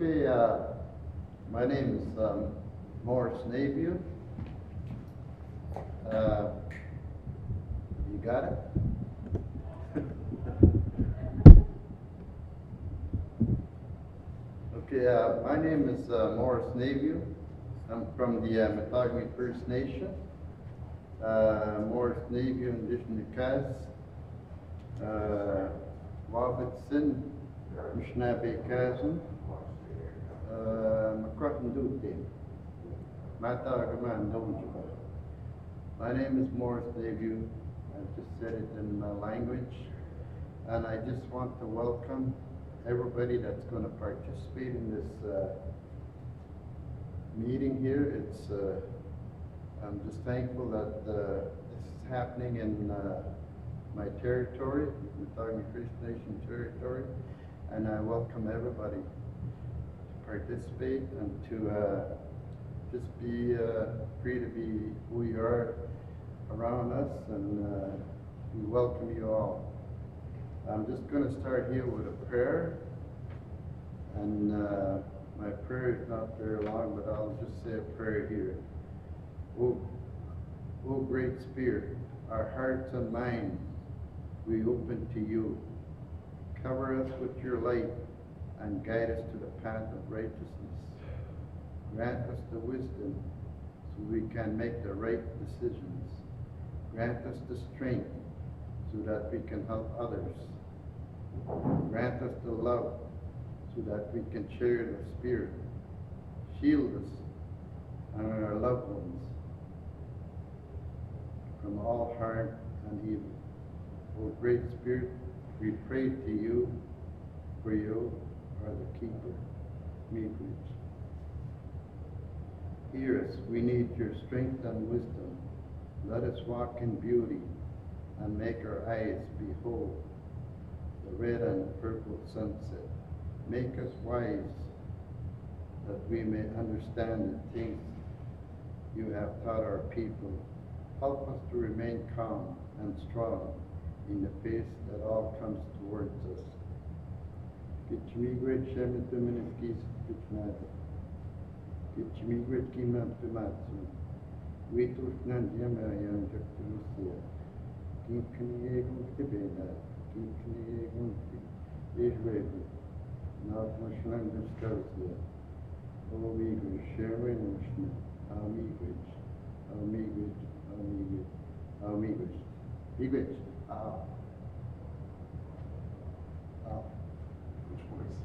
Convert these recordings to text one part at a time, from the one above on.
Okay, my name is Morris Navy. You got it? Okay, my name is Morris Navy. I'm from the Matagami First Nation. Morris Navy Indigenous Kaz. Wabitsin, Mishnabe Kazan. Makratandute. Matagaman Donjiba. My name is Morris Navy. I just said it in my language. And I just want to welcome everybody that's going to participate in this meeting here. I'm just thankful that this is happening in my territory, Matagami First Nation territory, and I welcome everybody to participate and to just be free to be who you are around us, and we welcome you all. I'm just going to start here with a prayer, and my prayer is not very long, but I'll just say a prayer here. O Great Spirit, our hearts and minds we open to you. Cover us with your light and guide us to the path of righteousness. Grant us the wisdom so we can make the right decisions. Grant us the strength so that we can help others. Grant us the love so that we can share the Spirit. Shield us and our loved ones from all harm and evil. O Great Spirit, we pray to you, for you are the keeper. Miigwech. Hear us, we need your strength and wisdom. Let us walk in beauty and make our eyes behold the red and purple sunset. Make us wise that we may understand the things you have taught our people. Help us to remain calm and strong in the face that all comes towards us. Miigwech Shemituminskis Pitnada. Miigwech Kimam Pimatsu. Witushnan Yamayan Jaktusia. Kinkaniegum Tibeda. Kinkaniegum Israel. Not Mushlan Discosia. O Miigwech Sherwin Mushna. Miigwech. Miigwech. Miigwech. Miigwech. Which voice?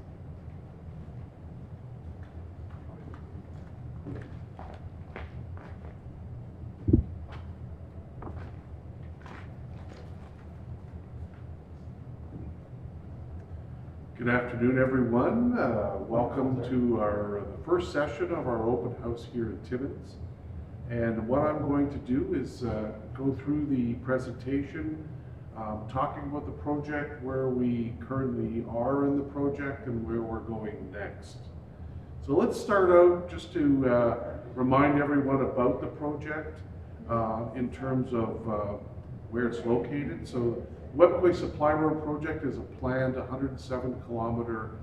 Good afternoon, everyone. Welcome to the first session of our open house here at Timmins. And what I'm going to do is go through the presentation, talking about the project, where we currently are in the project, and where we're going next. So let's start out just to remind everyone about the project in terms of where it's located. So Webquay Supply Road project is a planned 107-kilometer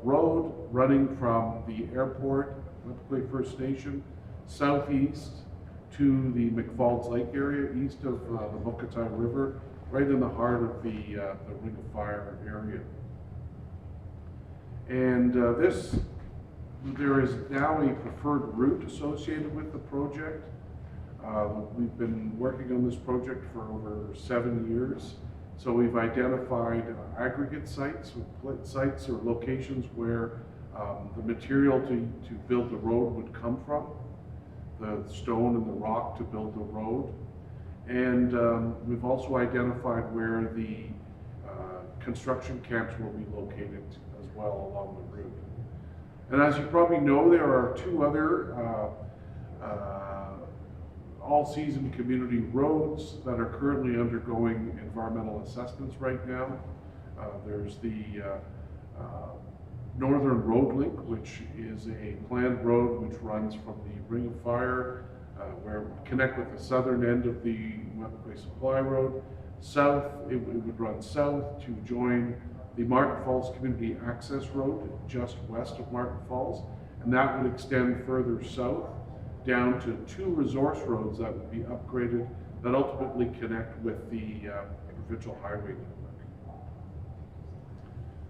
road running from the airport, Webquay First Nation, southeast to the McFalls Lake area, east of the Mokatai River, right in the heart of the Ring of Fire area. And there is now a preferred route associated with the project. We've been working on this project for over 7 years. So we've identified aggregate sites, sites or locations where the material to build the road would come from, the stone and the rock to build the road. And we've also identified where the construction camps will be located as well along the route. And as you probably know, there are two other all-season community roads that are currently undergoing environmental assessments right now. There's the Northern Road Link, which is a planned road which runs from the Ring of Fire, where it would connect with the southern end of the Webquay Supply Road. South, it would run south to join the Martin Falls Community Access Road just west of Martin Falls, and that would extend further south down to 2 resource roads that would be upgraded that ultimately connect with the provincial highway network.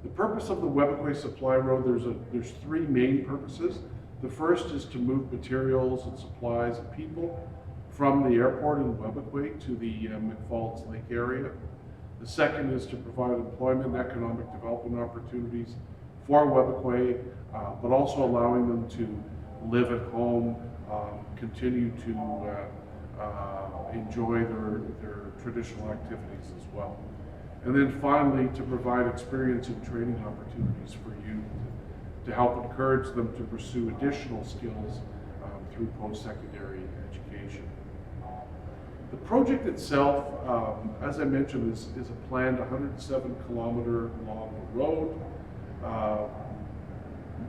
The purpose of the Webquay Supply Road, there's 3 main purposes. The first is to move materials and supplies and people from the airport in Webquay to the McFalls Lake area. The second is to provide employment and economic development opportunities for Webquay, but also allowing them to live at home, continue to enjoy their traditional activities as well. And then finally, to provide experience and training opportunities for youth to help encourage them to pursue additional skills through post-secondary education. The project itself, as I mentioned, is a planned 107-kilometer long road.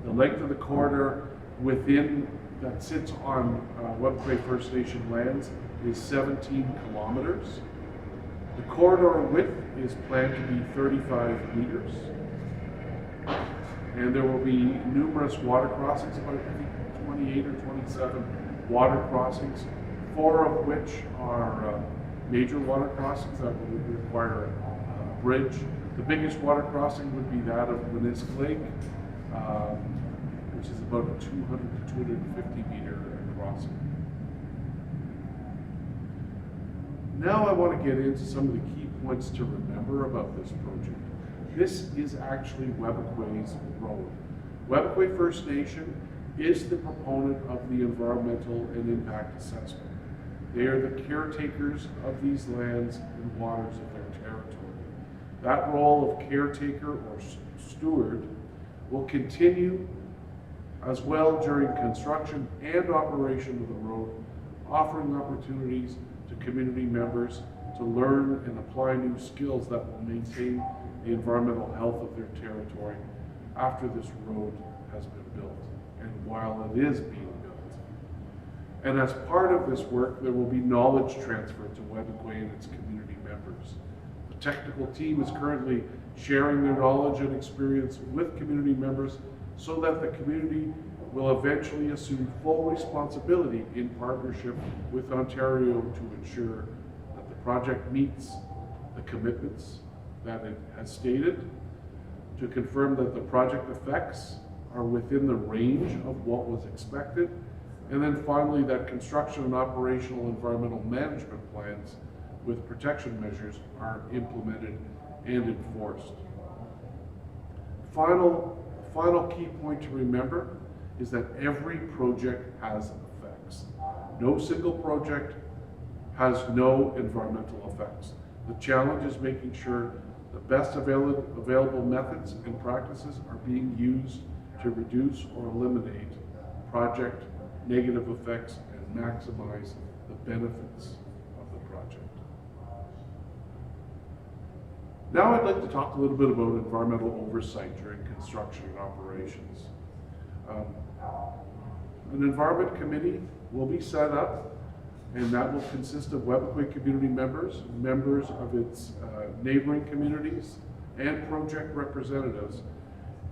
The length of the corridor within that sits on Webquay First Nation lands is 17 kilometers. The corridor width is planned to be 35 meters. And there will be numerous water crossings, about I think 28 or 27 water crossings, 4 of which are major water crossings that would require a bridge. The biggest water crossing would be that of Winnisk Lake, which is about a 200 to 250 meter crossing. Now I want to get into some of the key points to remember about this project. This is actually Webquay's road. Webquay First Nation is the proponent of the environmental and impact assessment. They are the caretakers of these lands and waters of their territory. That role of caretaker or steward will continue as well during construction and operation of the road, offering opportunities to community members to learn and apply new skills that will maintain the environmental health of their territory after this road has been built and while it is being built. And as part of this work, there will be knowledge transfer to Webquay and its community members. The technical team is currently sharing their knowledge and experience with community members so that the community will eventually assume full responsibility in partnership with Ontario to ensure that the project meets the commitments that it has stated, to confirm that the project effects are within the range of what was expected, and then finally that construction and operational environmental management plans with protection measures are implemented and enforced. Final key point to remember is that every project has effects. No single project has no environmental effects. The challenge is making sure the best available methods and practices are being used to reduce or eliminate project negative effects and maximize the benefits of the project. Now I'd like to talk a little bit about environmental oversight during construction and operations. An environment committee will be set up, and that will consist of Webquay community members, members of its neighboring communities, and project representatives.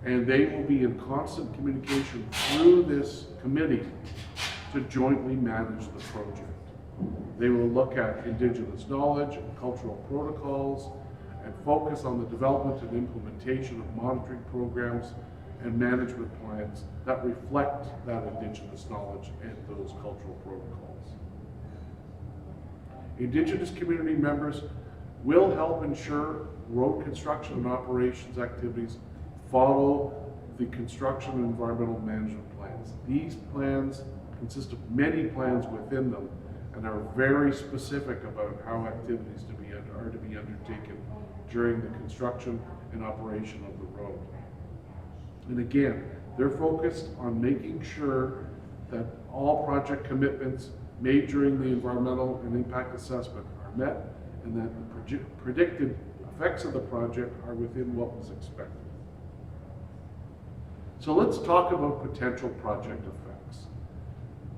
And they will be in constant communication through this committee to jointly manage the project. They will look at Indigenous knowledge and cultural protocols and focus on the development and implementation of monitoring programs and management plans that reflect that Indigenous knowledge and those cultural protocols. Indigenous community members will help ensure road construction and operations activities follow the construction and environmental management plans. These plans consist of many plans within them and are very specific about how activities are to be undertaken during the construction and operation of the road. And again, they're focused on making sure that all project commitments made during the environmental and impact assessment are met and that the predicted effects of the project are within what was expected. So let's talk about potential project effects.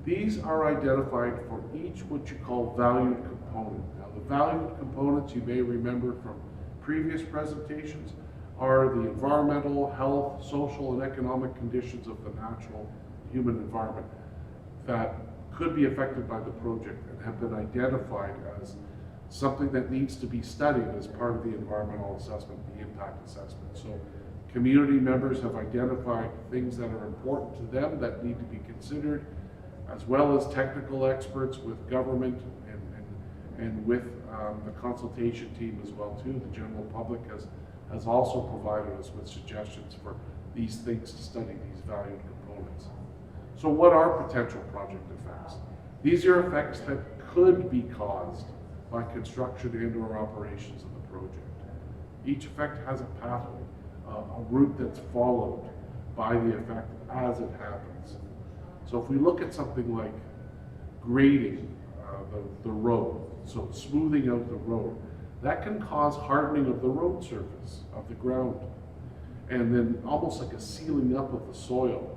These are identified for each what you call valued component. Now the valued components you may remember from previous presentations are the environmental, health, social, and economic conditions of the natural human environment that could be affected by the project and have been identified as something that needs to be studied as part of the environmental assessment, the impact assessment. So community members have identified things that are important to them that need to be considered, as well as technical experts with government and with the consultation team as well too. The general public has also provided us with suggestions for these things to study, these valued components. So what are potential project effects? These are effects that could be caused by construction and/or operations of the project. Each effect has a pathway, a route that's followed by the effect as it happens. So if we look at something like grading the road, so smoothing out the road, that can cause hardening of the road surface, of the ground, and then almost like a sealing up of the soil.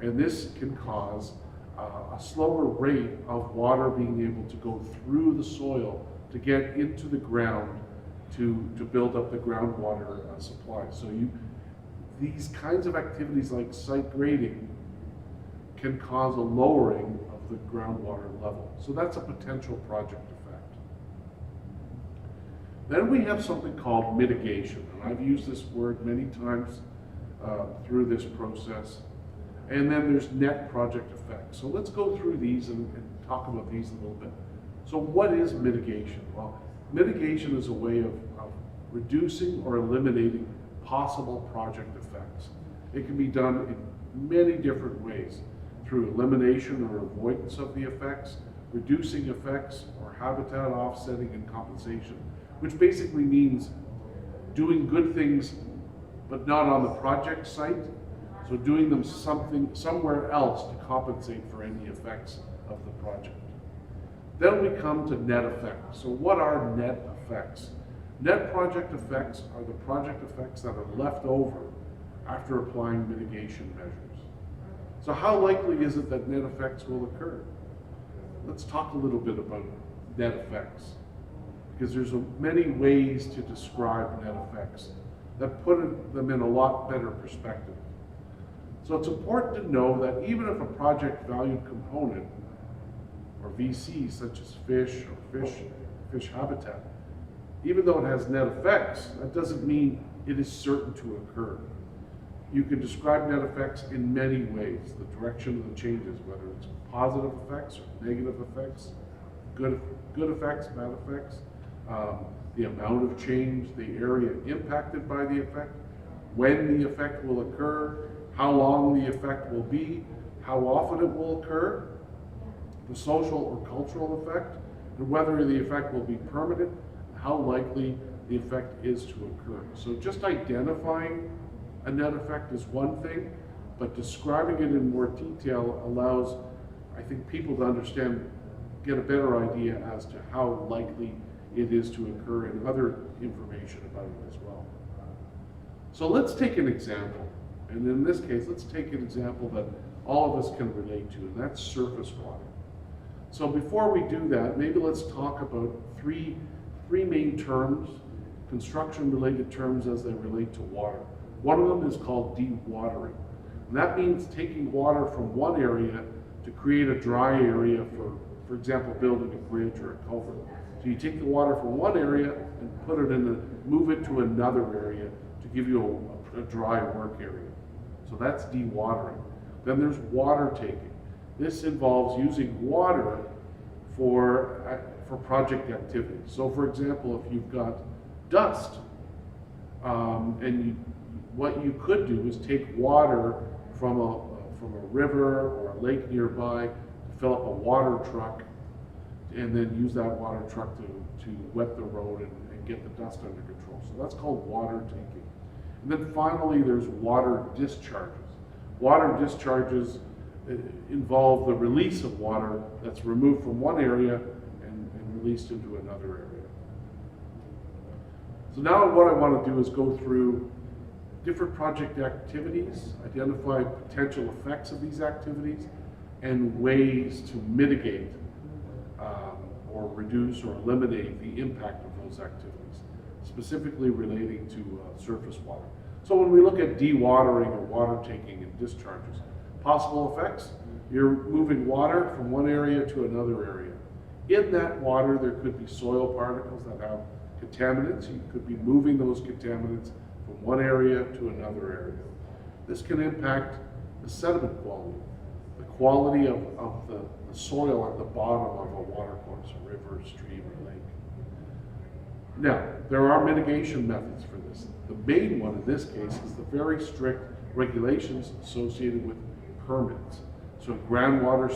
And this can cause a slower rate of water being able to go through the soil to get into the ground to build up the groundwater supply. So these kinds of activities like site grading can cause a lowering of the groundwater level. So that's a potential project effect. Then we have something called mitigation, and I've used this word many times through this process. And then there's net project effects. So let's go through these and talk about these a little bit. So what is mitigation? Well, mitigation is a way of reducing or eliminating possible project effects. It can be done in many different ways, through elimination or avoidance of the effects, reducing effects, or habitat offsetting and compensation, which basically means doing good things but not on the project site, so doing them somewhere else to compensate for any effects of the project. Then we come to net effects. So what are net effects? Net project effects are the project effects that are left over after applying mitigation measures. So how likely is it that net effects will occur? Let's talk a little bit about net effects, because there's many ways to describe net effects that put them in a lot better perspective. So it's important to know that even if a project valued component, or VC, such as fish or fish habitat, even though it has net effects, that doesn't mean it is certain to occur. You can describe net effects in many ways. The direction of the changes, whether it's positive effects or negative effects, good effects, bad effects, the amount of change, the area impacted by the effect, when the effect will occur, how long the effect will be, how often it will occur, the social or cultural effect, and whether the effect will be permanent, and how likely the effect is to occur. So just identifying a net effect is one thing, but describing it in more detail allows, I think, people to understand, get a better idea as to how likely it is to occur, and other information about it as well. So let's take an example. And in this case, let's take an example that all of us can relate to, and that's surface water. So before we do that, maybe let's talk about three main terms, construction-related terms as they relate to water. One of them is called dewatering. And that means taking water from one area to create a dry area for example, building a bridge or a culvert. So you take the water from one area and put it move it to another area to give you a dry work area. So that's dewatering. Then there's water taking. This involves using water for project activities. So for example, if you've got dust, what you could do is take water from a river or a lake nearby to fill up a water truck, and then use that water truck to wet the road and get the dust under control. So that's called water taking. And then finally, there's water discharges. Water discharges involve the release of water that's removed from one area and released into another area. So now what I want to do is go through different project activities, identify potential effects of these activities, and ways to mitigate or reduce or eliminate the impact of those activities, specifically relating to surface water. So when we look at dewatering or water taking and discharges, possible effects, you're moving water from one area to another area. In that water, there could be soil particles that have contaminants. You could be moving those contaminants from one area to another area. This can impact the sediment quality, the quality of the soil at the bottom of a water course, a river, stream, or lake. Now, there are mitigation methods for this. The main one in this case is the very strict regulations associated with permits. So groundwater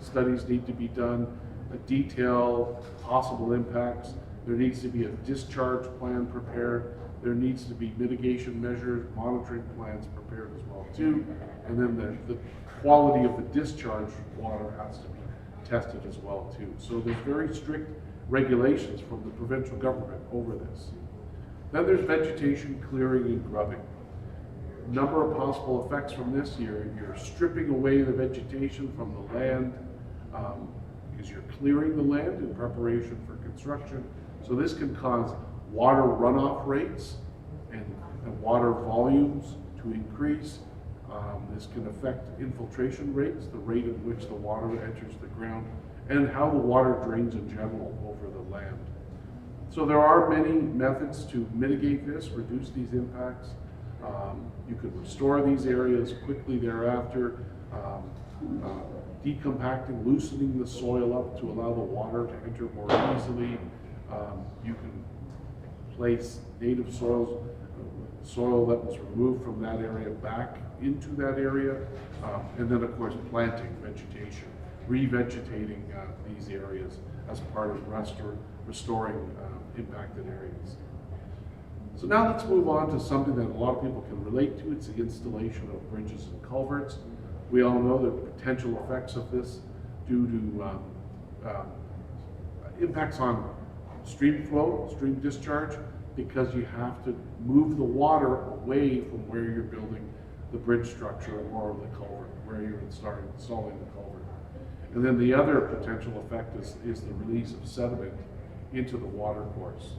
studies need to be done, that detail possible impacts. There needs to be a discharge plan prepared. There needs to be mitigation measures, monitoring plans prepared as well too. And then the quality of the discharge water has to be tested as well too. So there's very strict regulations from the provincial government over this. Then there's vegetation clearing and grubbing. Number of possible effects from this year. You're stripping away the vegetation from the land because you're clearing the land in preparation for construction. So this can cause water runoff rates and water volumes to increase. This can affect infiltration rates, the rate at which the water enters the ground, and how the water drains in general over the land. So there are many methods to mitigate this, reduce these impacts. You could restore these areas quickly thereafter, decompacting, loosening the soil up to allow the water to enter more easily. You can place native soil that was removed from that area back into that area, and then of course planting, vegetation, revegetating these areas as part of restoring impacted areas. So now let's move on to something that a lot of people can relate to. It's the installation of bridges and culverts. We all know the potential effects of this due to impacts on stream flow, stream discharge, because you have to move the water away from where you're building the bridge structure or the culvert, where you're installing the culvert. And then the other potential effect is the release of sediment into the water course.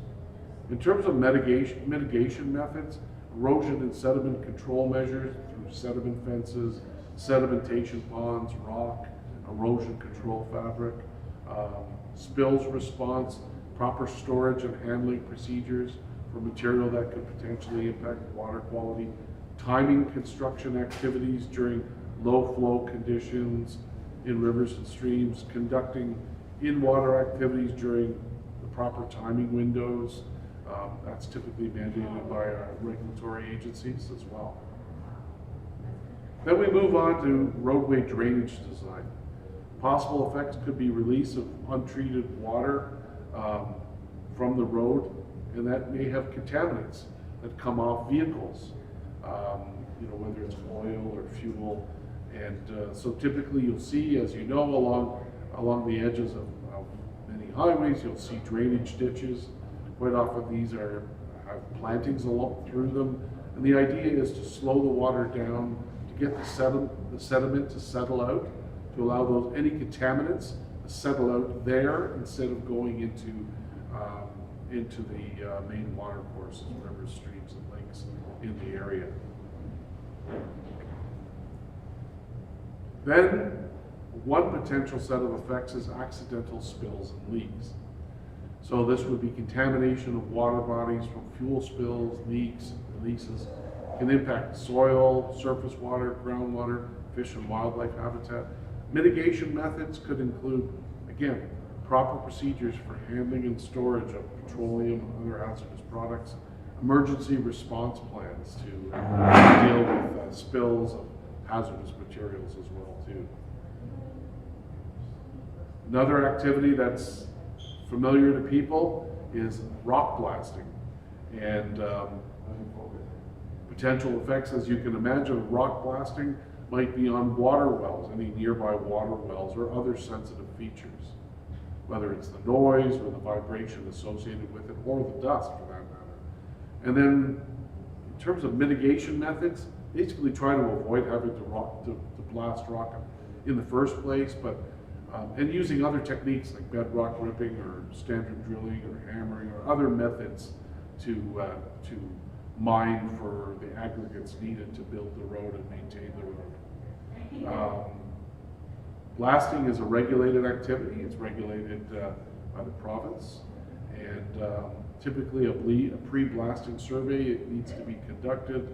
In terms of mitigation methods, erosion and sediment control measures through sediment fences, sedimentation ponds, rock, erosion control fabric, spills response, proper storage and handling procedures for material that could potentially impact water quality, timing construction activities during low flow conditions in rivers and streams, conducting in-water activities during the proper timing windows. That's typically mandated by our regulatory agencies as well. Then we move on to roadway drainage design. Possible effects could be release of untreated water from the road, and that may have contaminants that come off vehicles, whether it's oil or fuel. And so typically you'll see, as you know, along the edges of many highways, you'll see drainage ditches. Quite often these have plantings along through them. And the idea is to slow the water down, to get the sediment to settle out, to allow any contaminants to settle out there instead of going into the main water courses, rivers, streams, and lakes in the area. Then, one potential set of effects is accidental spills and leaks. So this would be contamination of water bodies from fuel spills, leaks, releases. It can impact soil, surface water, groundwater, fish and wildlife habitat. Mitigation methods could include, again, proper procedures for handling and storage of petroleum and other hazardous products, emergency response plans to deal with spills of hazardous materials as well too. Another activity that's familiar to people is rock blasting, and potential effects, as you can imagine, of rock blasting might be on water wells, any nearby water wells, or other sensitive features, whether it's the noise or the vibration associated with it, or the dust for that matter. And then in terms of mitigation methods, basically try to avoid having to blast rock in the first place, but and using other techniques like bedrock ripping or standard drilling or hammering or other methods to mine for the aggregates needed to build the road and maintain the road. Blasting is a regulated activity. It's regulated by the province, and typically a pre-blasting survey, it needs to be conducted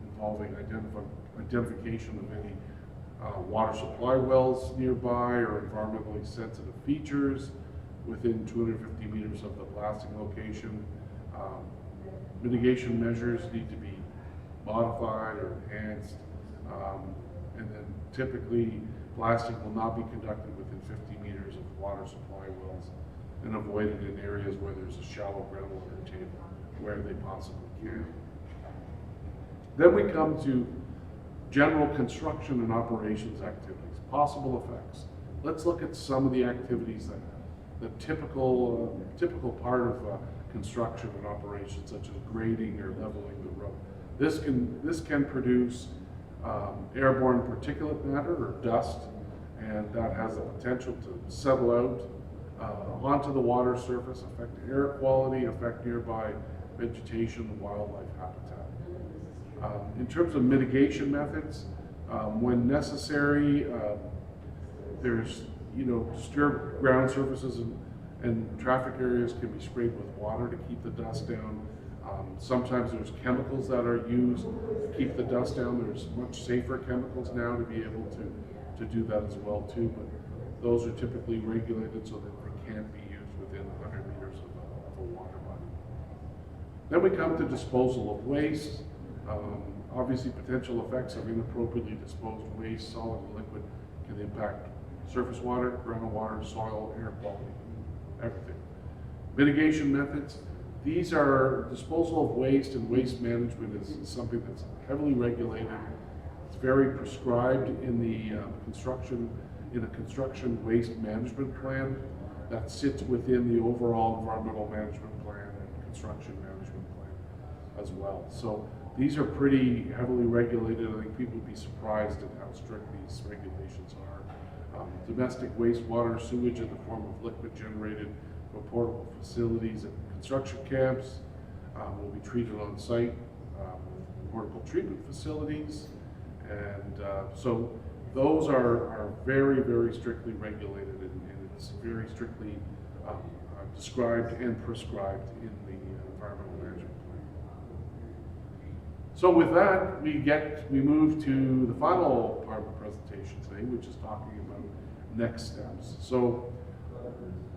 involving identification of any water supply wells nearby or environmentally sensitive features within 250 meters of the blasting location. Mitigation measures need to be modified or enhanced, and then typically blasting will not be conducted within 50 meters of water supply wells and avoided in areas where there's a shallow groundwater table where they possibly can. Then we come to general construction and operations activities, possible effects. Let's look at some of the activities that the typical part of construction and operations, such as grading or leveling the road. This can produce airborne particulate matter or dust, and that has the potential to settle out onto the water surface, affect air quality, affect nearby vegetation and wildlife habitat. In terms of mitigation methods, when necessary, there's disturbed ground surfaces and traffic areas can be sprayed with water to keep the dust down. Sometimes there's chemicals that are used to keep the dust down. There's much safer chemicals now to be able to do that as well too, but those are typically regulated so that they can't be used within 100 meters of a water body. Then we come to disposal of waste. Obviously, potential effects of inappropriately disposed waste, solid and liquid, can impact surface water, groundwater, soil, air quality, everything. Mitigation methods. These are disposal of waste, and waste management is something that's heavily regulated. It's very prescribed in the construction waste management plan that sits within the overall environmental management plan and construction management plan as well. So these are pretty heavily regulated. I think people would be surprised at how strict these regulations are. Domestic wastewater sewage in the form of liquid generated from portable facilities and construction camps will be treated on site with portable treatment facilities. And so those are very, very strictly regulated, and it's very strictly described and prescribed in the environmental management plan. So with that, we move to the final part of the presentation today, which is talking about next steps. So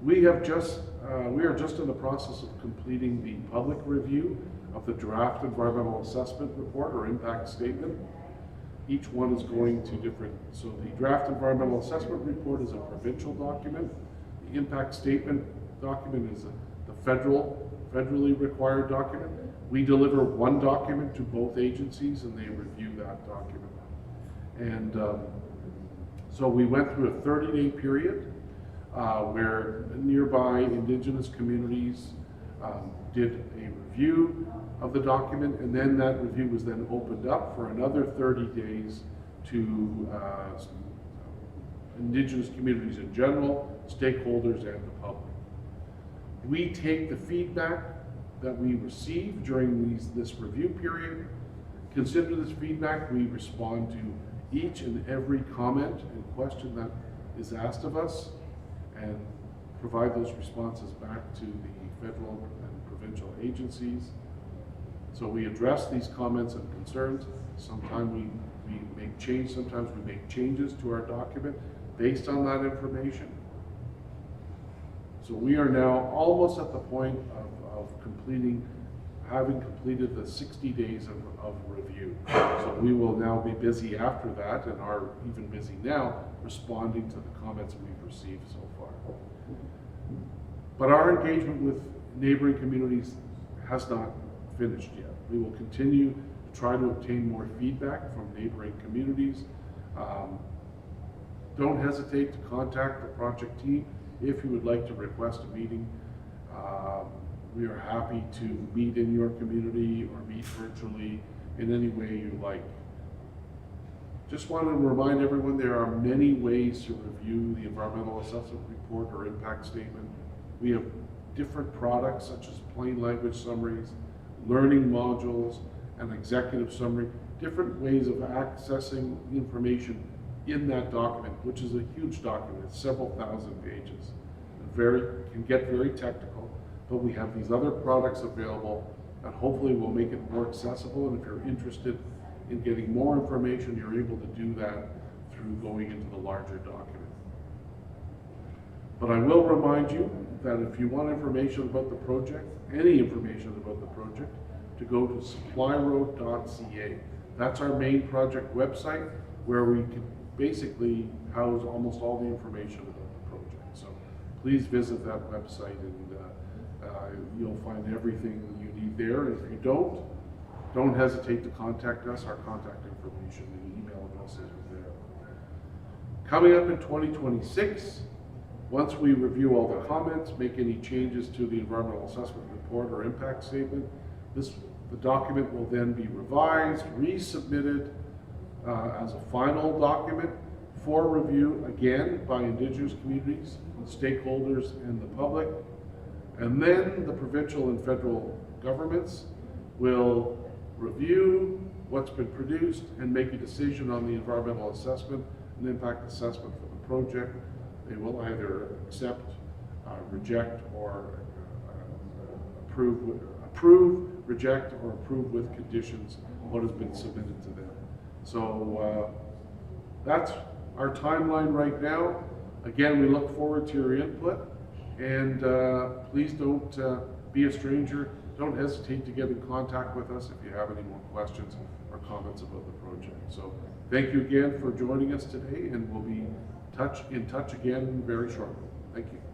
we are just in the process of completing the public review of the draft environmental assessment report or impact statement. Each one is going to different, so the draft environmental assessment report is a provincial document. The impact statement document is the federally required document. We deliver one document to both agencies and they review that document. And so we went through a 30-day period where nearby Indigenous communities did a review of the document, and then that review was then opened up for another 30 days to Indigenous communities in general, stakeholders, and the public. We take the feedback that we receive during this review period, consider this feedback, we respond to each and every comment and question that is asked of us, and provide those responses back to the federal and provincial agencies. So we address these comments and concerns. Sometimes we make change, sometimes we make changes to our document based on that information. So we are now almost at the point of having completed the 60 days of review. So we will now be busy after that, and are even busy now, responding to the comments we've received so far. But our engagement with neighboring communities has not finished yet. We will continue to try to obtain more feedback from neighboring communities. Don't hesitate to contact the project team if you would like to request a meeting. We are happy to meet in your community or meet virtually in any way you like. Just wanted to remind everyone there are many ways to review the environmental assessment report or impact statement. We have different products such as plain language summaries, learning modules, an executive summary, different ways of accessing information in that document, which is a huge document. It's several thousand pages. Can get very technical, but we have these other products available that hopefully will make it more accessible. And if you're interested in getting more information, you're able to do that through going into the larger document. But I will remind you that if you want information about the project, any information about the project, to go to supplyroad.ca. That's our main project website, where we can basically house almost all the information about the project. So please visit that website, and you'll find everything you need there. And if you don't hesitate to contact us. Our contact information and email addresses are there. Coming up in 2026, once we review all the comments, make any changes to the environmental assessment report or impact statement, the document will then be revised, resubmitted as a final document for review, again, by Indigenous communities, stakeholders, and the public. And then the provincial and federal governments will review what's been produced and make a decision on the environmental assessment and impact assessment for the project. They will either accept, reject, or approve, reject, or approve with conditions what has been submitted to them. So that's our timeline right now. Again, we look forward to your input, and please don't be a stranger. Don't hesitate to get in contact with us if you have any more questions or comments about the project. So thank you again for joining us today, and we'll be in touch again very shortly. Thank you.